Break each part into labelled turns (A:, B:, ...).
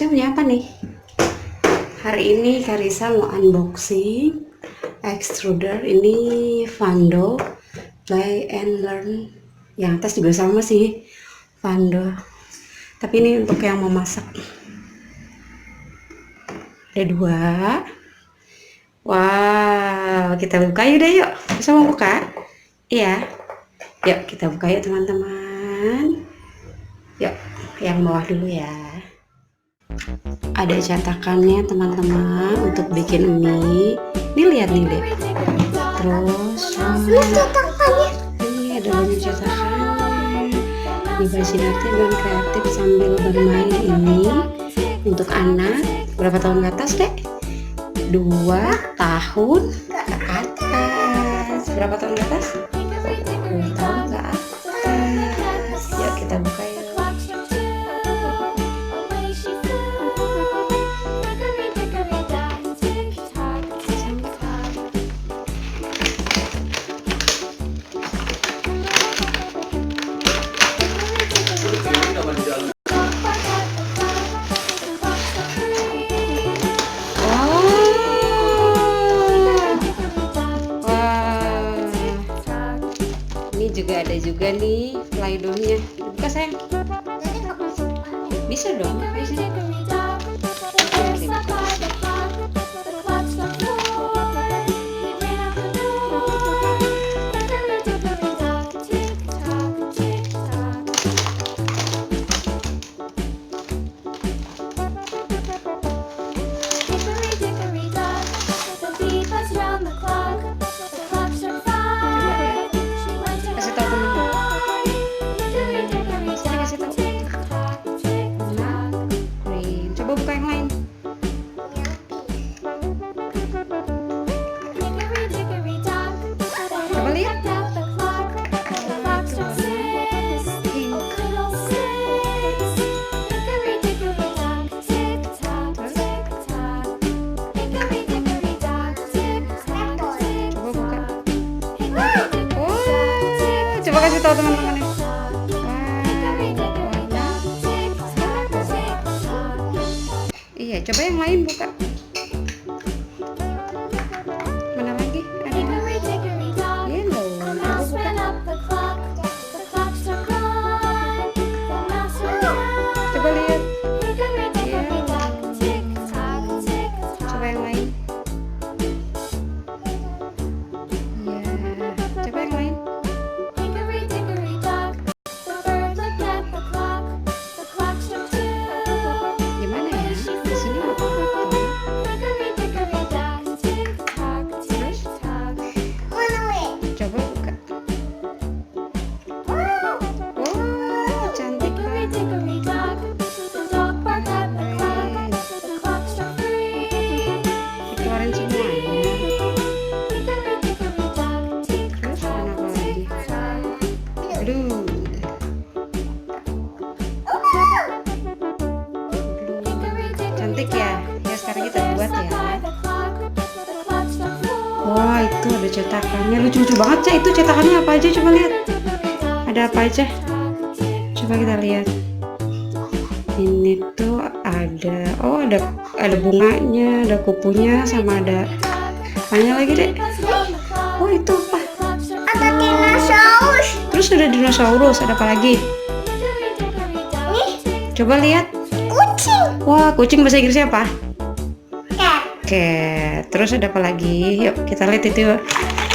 A: Karisa punya apa nih? Hari ini Karisa mau unboxing extruder ini Vando Play and Learn. Yang atas juga sama sih, Vando. Tapi ini untuk yang mau masak. Ada dua. Wow, kita buka yuk deh yuk. Bisa mau buka? Iya. Yuk kita buka yuk teman-teman. Yuk, yang bawah dulu ya. Ada cetakannya teman-teman untuk bikin mie. Ini lihat nih deh. Terus ini ada banyak cetakan. Ini Basinati dan kreatif sambil bermain ini untuk anak berapa tahun ke atas dek? 2 tahun ke atas. Berapa tahun ke atas? 2 tahun ke atas. Yuk kita buka yuk. Ini juga ada juga nih Play-Doh-nya. Buka sayang. Bisa dong. Coba buka yang lain. Coba lihat. Coba buka. Oh, coba kasih tahu teman-teman. Iya, coba yang lain buka. Mana lagi? Ada yellow. Coba lihat. Coba yang lain. Iya, coba yang lain. Gimana ya? Di sini coba buka. Oh, cantik banget. Dikeluarin semuanya. Terus mana apa lagi? Blue. Cantik ya. Ya sekarang kita buat ya. Wah, itu ada cetakannya, lucu-lucu banget ya. Itu cetakannya apa aja, coba lihat. Ada apa aja? Coba kita lihat. Ini tuh ada, oh ada bunganya, ada kupunya, sama ada apanya lagi dek? Oh itu apa?
B: Ada dinosaurus.
A: Terus ada dinosaurus, ada apa lagi?
B: Nih,
A: Coba lihat.
B: kucing.
A: Wah, kucing bahasa Inggrisnya apa?
B: Cat.
A: Oke, terus ada apa lagi? Yuk kita lihat itu.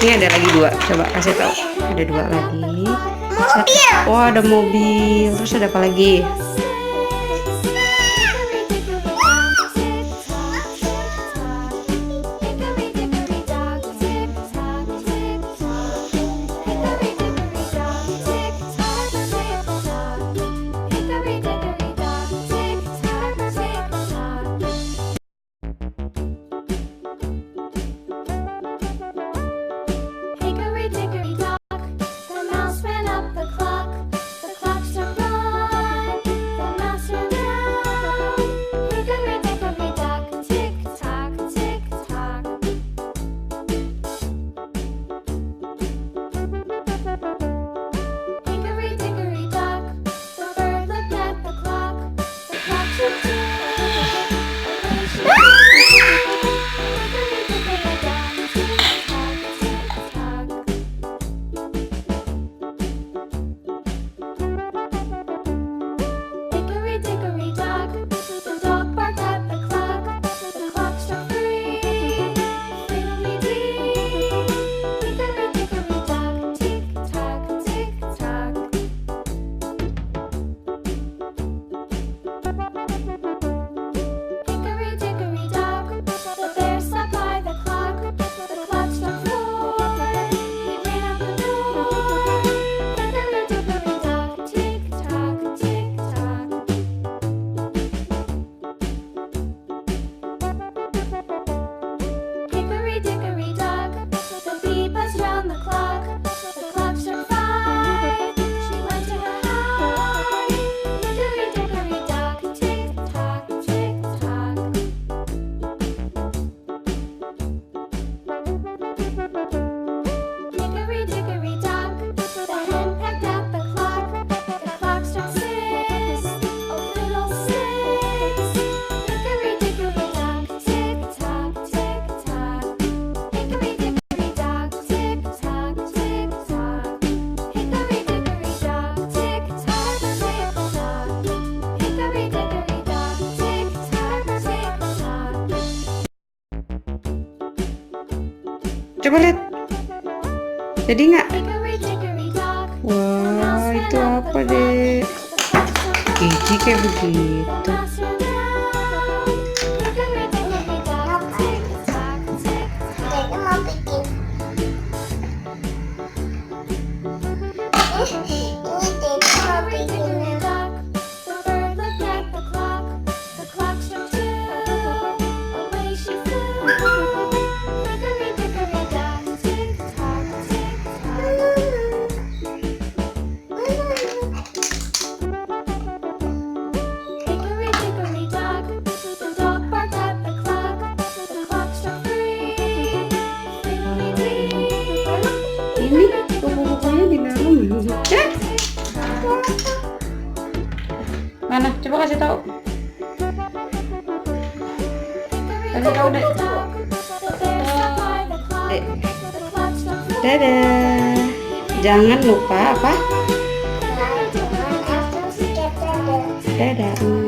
A: Ini ada lagi 2. Coba kasih tahu. Ada 2 lagi.
B: Mobil.
A: Oh, ada mobil. Terus ada apa lagi? Coba lihat. Jadi nggak?
B: Hickory dickory dock.
A: Wah, itu apa deh? Biji kayak begitu.
B: Hickory dickory dock. Tick tock, tick tock. Jadi mau bikin. Ini Dedi mau bikin. The bird looked at the clock. The clock struck two. Away she flew. Hickory dickory dock. Tick tock, tick tock. Hickory dickory dock. The dog barked at the clock. The clock struck three. Hickory
A: Ini kupu-kupunya di dalam. Eh, mana? Coba kasih tahu. Kasih tahu deh. Dek. Dadah. Jangan lupa apa? Dadah.